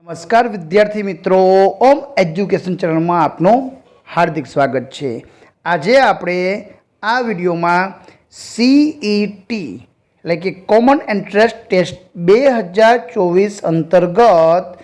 नमस्कार विद्यार्थी मित्रों, ओम एज्युकेशन चैनल में आपનું हार्दिक स्वागत है। आज આપણે આ વિડિયોમાં CET એટલે કે કોમન એન્ટ્રન્સ ટેસ્ટ 2024 અંતર્ગત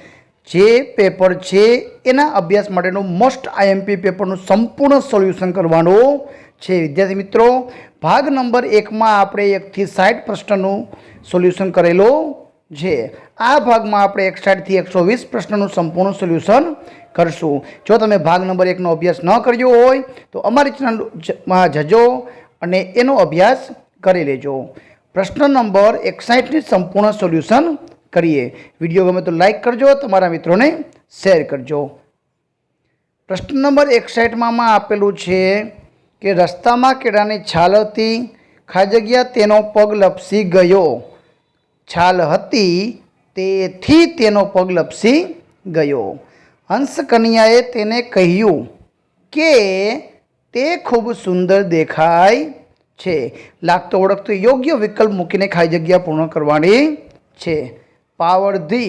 જે પેપર છે એના અભ્યાસ માટેનું મોસ્ટ આઈએમપી પેપરનું સંપૂર્ણ સોલ્યુશન કરવાનું છે। વિદ્યાર્થી મિત્રો, ભાગ નંબર 1 માં આપણે 1 થી 60 પ્રશ્નનું સોલ્યુશન કરેલું છે। आ भाग में आप 61 થી 120 प्रश्नों संपूर्ण सोल्यूशन करशू। जो तमे भाग नंबर 1 नो अभ्यास न कर्यो होय तो अमारी चैनल में जजो अने एनो अभ्यास करी लेजो। प्रश्न नंबर 61 नी संपूर्ण सोल्यूशन करिए। विडियो गमे तो लाइक करजो, तमारा मित्रों ने शेर करजो। प्रश्न नंबर 61 में आपेलू छे कि रस्ता में केळानी छाल हती, खाली जग्या तेनो पग लपसी गयो। छाल हती तेथी तेनो पग लपसी गयो। हंस कन्याए तेने कह्यु के ते खूब सुंदर देखाय छे। लागतो ओळखतो योग्य विकल्प मूकीने खाली जग्या पूर्ण करवानी छे। पावरधी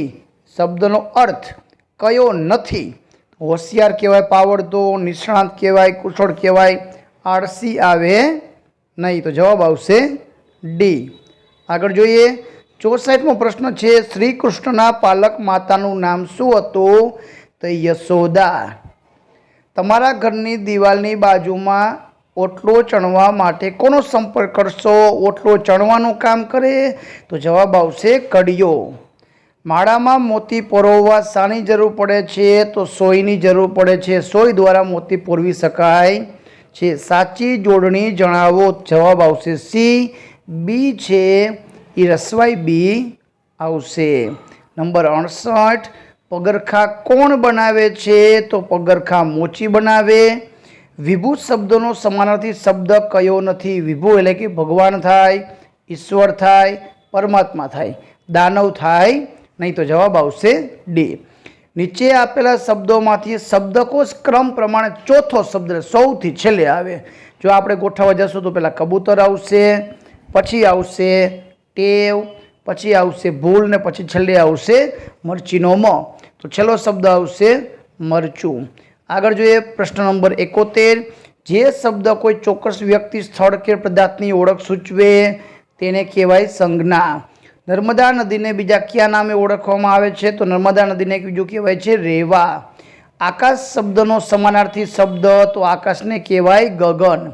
शब्दनो अर्थ कयो नथी। होशियार कहेवाय पावरधो, निष्णात कहेवाय, कुशळ कहेवाय, आळसी आवे नहीं। तो जवाब आवशे डी। आगळ जोईए। 64मो प्रश्न है, श्री कृष्णना पालक मातानु नाम शुं हतुं? तो यशोदा। तमारा घरनी दीवालनी बाजुमां ओटलो चणवा माटे कोनो संपर्क करशो? ओटलो चणवानुं काम करे तो जवाब आवशे कड़ियो। माळामां मोती परोववा शानी जरूर पड़े छे? तो सोयनी जरूर पड़े छे। सोय द्वारा मोती पोरवी शकाय छे। साची जोड़णी जणावो। जवाब आवशे सी। बी छे ई रसवाई बी आवशे। नंबर 68, पगरखा कोण बनावे छे? तो पगरखा मोची बनावे। विभू शब्दों समानार्थी शब्द कयो नथी? विभू एटले कि भगवान थाय, ईश्वर थाय, परमात्मा थाय, दानव थाय नहीं। तो जवाब आवशे डी। नीचे आपेला शब्दोमांथी शब्दकोश क्रम प्रमाणे चौथो शब्द सौथी छेल्ले आवे। जो आपणे गोठववा जशो तो पेला कबूतर आवशे, पछी आवशे टेव, पछी आवशे भूल ने पछी छेल्ले आवशे मरचीनो म। तो छेल्लो शब्द आवशे मरचू। आगळ जोईए। प्रश्न नंबर 71, जे शब्द कोई चोक्कस व्यक्ति, स्थळ के पदार्थनी ओळख सूचवे तेने कहेवाय संज्ञा। नर्मदा नदी ने बीजा क्या नामे ओळखवामां आवे छे? तो नर्मदा नदी ने बीजું कहेवाय छे रेवा। आकाश शब्दनो समानार्थी शब्द तो आकाश ने कहेवाय गगन।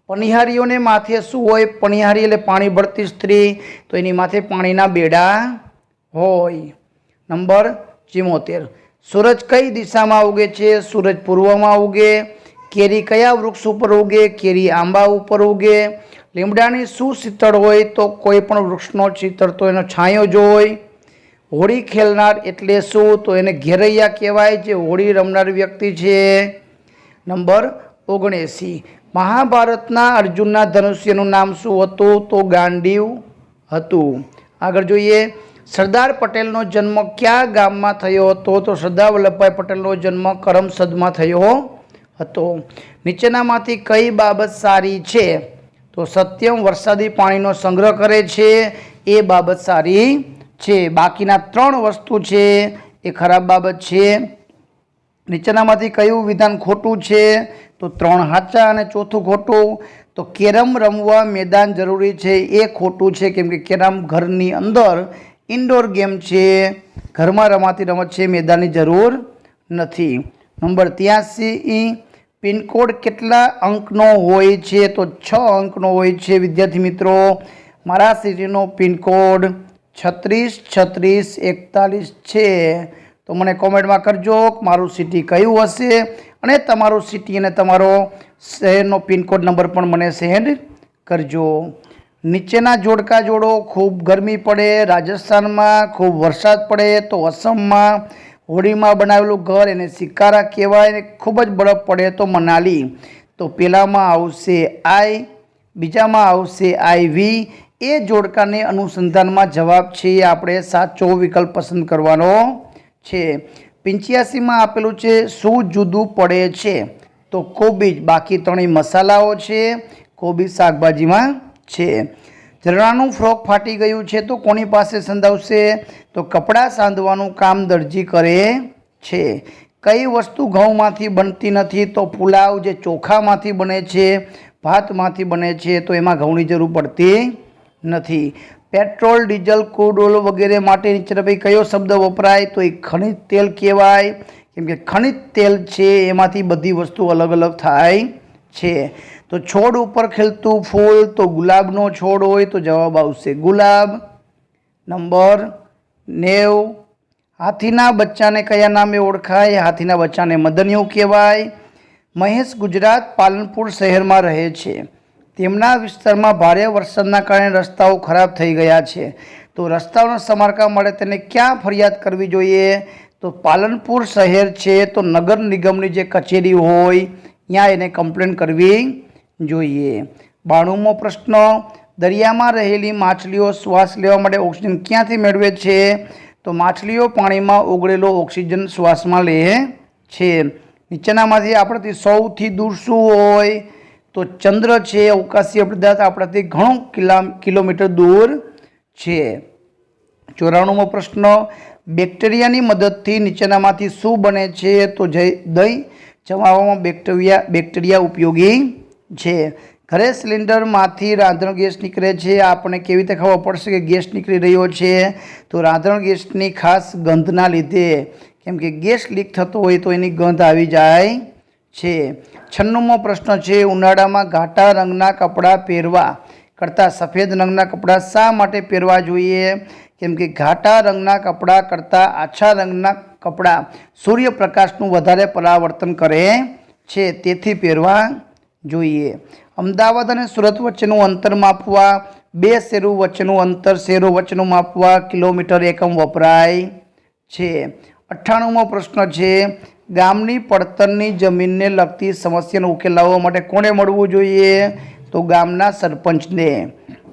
पनिहारीओने माथे शुं होय? पनिहारी एटले पाणी भरती स्त्री, तो एनी माथे पाणीना बेड़ा होय। नंबर 74, सूरज कई दिशामां उगे छे? सूरज पूर्वमां उगे। केरी कया वृक्ष उपर उगे? केरी आंबा उपर उगे। લીમડાની શું શીતળ હોય? તો કોઈ પણ વૃક્ષનો શીતળ તો એનો છાંયો જ હોય। હોળી ખેલનાર એટલે શું? તો એને ઘેરૈયા કહેવાય, જે હોળી રમનાર વ્યક્તિ છે। નંબર 79, મહાભારતના અર્જુનના ધનુષ્યનું નામ શું હતું? તો ગાંડીવ હતું। આગળ જોઈએ। સરદાર પટેલનો જન્મ કયા ગામમાં થયો હતો? તો સરદાર વલ્લભભાઈ પટેલનો જન્મ કરમસદમાં થયો હતો। નીચેનામાંથી કઈ બાબત સારી છે? तो सत्यम वरसादी पाणीनो संग्रह करे छे, ए बाबत सारी छे। बाकीना 3 वस्तु छे ए खराब बाबत छे। नीचेनामांथी कयुं विधान खोटुं छे? तो 3 हाचा अने चौथुं खोटुं। तो केरम रमवा मैदान जरूरी छे, ए खोटुं छे, केम के केरम घरनी अंदर इन्डोर गेम छे, घरमां रमाती रमत छे, मैदाननी जरूर नथी। नंबर 83, पिनकोड केटला अंकनो होय छे? तो 6 अंकनो होय छे। विद्यार्थी मित्रों, मारा सिटीनो पिनकोड 363641 छे। तो मने कॉमेंट में करजो मारू सिटी कयुं हशे अने तमारू सिटी अने तमारो शहेरनो पिनकोड नंबर पण मने सेंड करजो। नीचेना जोड़का जोड़ो। खूब गर्मी पड़े राजस्थान में, खूब वरसाद पड़े तो असम में, होड़ी में बनावेलू घर एने शिकारा कहेवाय, खूब ज बरफ पड़े तो मनाली। तो पहला में आवशे आई, बीजा में आवशे IV। ए जोड़का ने अनुसंधान में जवाब छे आपणे साचो विकल्प पसंद करवानो छे। 85 में आपेलू छे शुं जुदू पड़े छे? तो कोबीज। बाकी 3 मसालाओ छे, कोबीज शाकभाजी में छे। ઝરણાનું ફ્રોક ફાટી ગયું છે તો કોની પાસે સંધાવશે? તો કપડાં સાંધવાનું કામ દરજી કરે છે. કઈ વસ્તુ ઘઉંમાંથી બનતી નથી? તો પુલાવ, જે ચોખામાંથી બને છે, ભાતમાંથી બને છે, તો એમાં ઘઉંની જરૂર પડતી નથી. પેટ્રોલ, ડીઝલ, ક્રૂડ ઓઇલ વગેરે માટે નીચેના પૈકી કયો શબ્દ વપરાય? તો એ ખનિજ તેલ કહેવાય, કેમ કે ખનિજ તેલ છે એમાંથી બધી વસ્તુ અલગ અલગ થાય છે. તો છોડ ઉપર ખીલતું ફૂલ, તો ગુલાબનો છોડ હોય તો જવાબ આવશે ગુલાબ. નંબર 90. હાથીના બચ્ચાને કયા નામે ઓળખાય? હાથીના બચ્ચાને મદનિયું કહેવાય. મહેશ ગુજરાત પાલનપુર શહેરમાં રહે છે. તેમના વિસ્તારમાં ભારે વરસાદના કારણે રસ્તાઓ ખરાબ થઈ ગયા છે. તો રસ્તાઓના સમારકામ માટે તેને ક્યાં ફરિયાદ કરવી જોઈએ? તો પાલનપુર શહેર છે તો નગર નિગમની જે કચેરી હોય ત્યાં એને કમ્પ્લેન કરવી જોઈએ. 92મો પ્રશ્ન, દરિયામાં રહેલી માછલીઓ શ્વાસ લેવા માટે ઓક્સિજન ક્યાંથી મેળવે છે? તો માછલીઓ પાણીમાં ઓગળેલો ઓક્સિજન શ્વાસમાં લે છે. નીચેનામાંથી આપણાથી સૌથી દૂર શું હોય? તો ચંદ્ર છે. અવકાશીય પદાર્થ આપણાથી ઘણો કિલોમીટર દૂર છે. 94મો પ્રશ્ન, બેક્ટેરિયાની મદદથી નીચેનામાંથી શું બને છે? તો દહીં જમાવવામાં બેક્ટેરિયા ઉપયોગી છે. ઘરે સિલિન્ડરમાંથી રાંધણ ગેસ નીકળે છે. આપણને કેવી રીતે ખબર પડશે કે ગેસ નીકળી રહ્યો છે? તો રાંધણ ગેસની ખાસ ગંધના લીધે, કેમ કે ગેસ લીક થતો હોય તો એની ગંધ આવી જાય છે. 96મો પ્રશ્ન છે, ઉનાળામાં ઘાટા રંગના કપડાં પહેરવા કરતાં સફેદ રંગના કપડાં શા માટે પહેરવા જોઈએ? કેમ કે ઘાટા રંગના કપડાં કરતાં આછા રંગના કપડાં સૂર્યપ્રકાશનું વધારે પરાવર્તન કરે છે, તેથી પહેરવા જોઈએ. અમદાવાદ અને સુરત વચ્ચેનું અંતર માપવા, બે શહેરો વચ્ચેનું અંતર શહેરો વચ્ચેનું માપવા કિલોમીટર એકમ વપરાય છે. 98મો પ્રશ્ન છે, ગામની પડતરની જમીનને લગતી સમસ્યાનો ઉકેલ લાવવા માટે કોને મળવું જોઈએ? તો ગામના સરપંચને.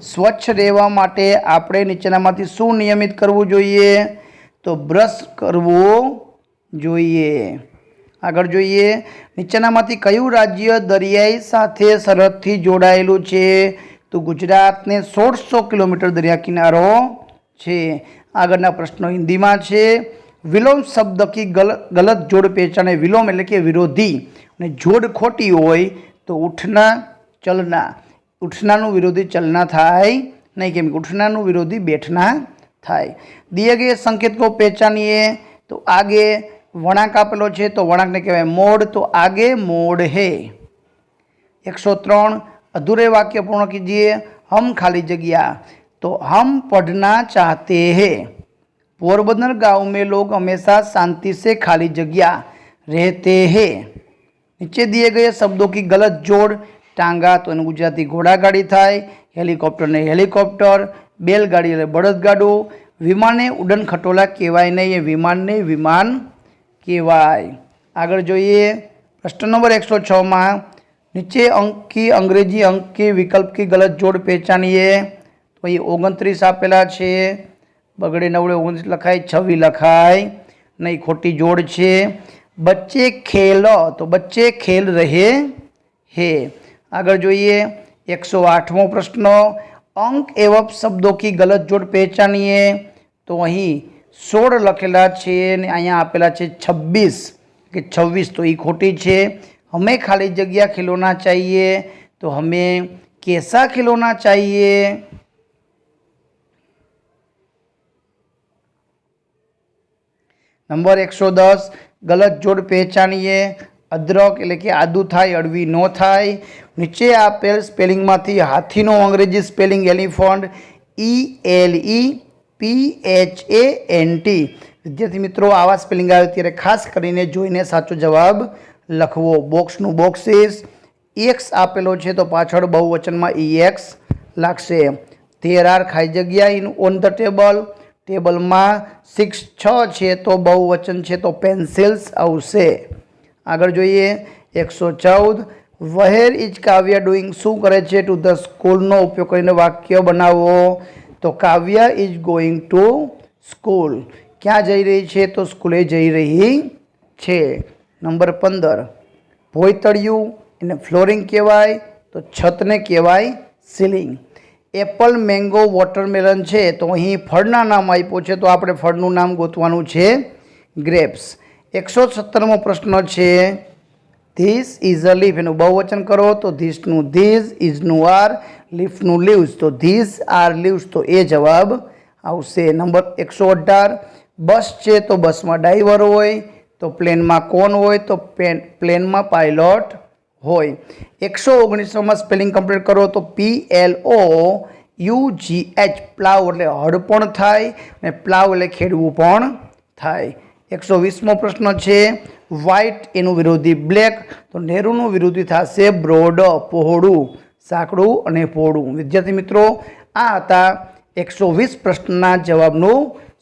સ્વચ્છ રહેવા માટે આપણે નીચેનામાંથી શું નિયમિત કરવું જોઈએ? તો બ્રશ કરવું જોઈએ. આગળ જોઈએ, નીચેનામાંથી કયું રાજ્ય દરિયાઈ સાથે સરહદથી જોડાયેલું છે? તો ગુજરાતને 1600 કિલોમીટર દરિયા કિનારો છે. આગળના પ્રશ્નો હિન્દીમાં છે. વિલોમ શબ્દ કી ગલત જોડ પહેચાને. વિલોમ એટલે કે વિરોધી, અને જોડ ખોટી હોય તો ઉઠના ચલના. ઉઠનાનું વિરોધી ચલના થાય નહીં, કેમ કે ઉઠનાનું વિરોધી બેઠના થાય. દિए गए संकेत को पहचानिए. तो आगे वणाक આપેલો છે તો વણાકને કહેવાય મોડ, તો આગે મોડ હે. 103 अधूरे वाक्य पूर्ण कीजिए. हम खाली जगह, तो हम पढ़ना चाहते हैं. पोरबंदर गांव में लोग हमेशा शांति से खाली जगह रहते हैं. नीचे दिए गए शब्दों की गलत जोड़. टांगा तो एનું ગુજરાતી ઘોડાગાડી થાય. હેલિકોપ્ટર ને હેલિકોપ્ટર. બેલગાડી એટલે બળદગાડું. વિમાનને ઉડન ખટોલા કહેવાય નહીં, એ વિમાનને વિમાન કહેવાય. આગળ જોઈએ પ્રશ્ન નંબર 106માં, નીચે અંક की अंग्रेजी अंक के विकल्प की गलत जोड़ पहचानिए. तो અહીં 29 આપેલા છે, બગડે નવડે 29 લખાય, 26 લખાય નહીં, ખોટી જોડ છે. બચ્ચે ખેલ, તો બચ્ચે ખેલ રહે હે. આગળ જોઈએ 108મો પ્રશ્ન, અંક एवं शब्दों की गलत जोड़ पहचानिए. तो અહીં 16 લખેલા છે ને અહીંયા આપેલા છે 26 કે 26, તો એ ખોટી છે. हमें खाली जगह खिलौना चाहिए, तो हमें कैसा खिलौना चाहिए? नंबर 110 गलत जोड़ पहचानिए. अदरक એટલે કે આદુ થાય, અડવી નો થાય. નીચે આપેલ સ્પેલિંગમાંથી હાથીનો અંગ્રેજી સ્પેલિંગ એલિફન્ટ ELEPHANT. વિદ્યાર્થી મિત્રો, આવા સ્પેલિંગ આવે ત્યારે ખાસ કરીને જોઈને સાચો જવાબ લખવો. બોક્સનું બોક્સિસ. એક્સ આપેલો છે તો પાછળ બહુવચનમાં EX લાગશે. ધેર આર ખાઈ જગ્યા ઇન ઓન ધ ટેબલ. ટેબલમાં 6 છે તો બહુવચન છે તો પેન્સિલ્સ આવશે. આગળ જોઈએ 114, વહેર ઇઝ કાવ્યા ડુઈંગ. શું કરે છે? ટુ ધ સ્કૂલનો ઉપયોગ કરીને વાક્ય બનાવો. તો કાવ્યા ઇઝ ગોઈંગ ટુ સ્કૂલ. ક્યાં જઈ રહી છે? તો સ્કૂલે જઈ રહી છે. નંબર 15, ભોયતળિયું એને ફ્લોરિંગ કહેવાય, તો છતને કહેવાય સીલિંગ. એપલ, મેંગો, વોટરમેલન છે તો અહીં ફળના નામ આપ્યું છે તો આપણે ફળનું નામ ગોતવાનું છે ગ્રેપ્સ. 170મો પ્રશ્ન છે ધીસ ઇઝ અ લીફ, એનું બહુવચન કરો તો ધીસનું ધીસ, ઇઝનું આર, લીફનું લીવ્સ તો ધીસ આર લીવ્સ તો એ જવાબ આવશે. નંબર 118 બસ છે તો બસમાં ડ્રાઈવર હોય તો પ્લેનમાં કોણ હોય તો પ્લેનમાં પાયલોટ હોય. 119માં સ્પેલિંગ કમ્પ્લીટ કરો તો PLOUGH, પ્લાવ એટલે હળ પણ થાય અને પ્લાવ એટલે ખેડવું પણ થાય. 120મો પ્રશ્ન છે વ્હાઇટ એનું વિરોધી બ્લેક તો નેરુનું વિરોધી થશે બ્રોડ, પહોળું, સાંકડું અને પહોળું. વિદ્યાર્થી મિત્રો, આ હતા 120 પ્રશ્નના જવાબનું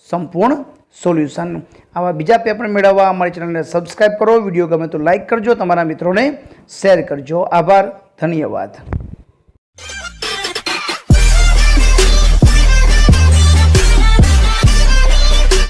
સંપૂર્ણ સોલ્યુશન. આવા બીજા પેપર મેળવવા અમારી ચેનલને સબસ્ક્રાઈબ કરો. વિડીયો ગમે તો લાઈક કરજો, તમારા મિત્રોને શેર કરજો. આભાર, ધન્યવાદ.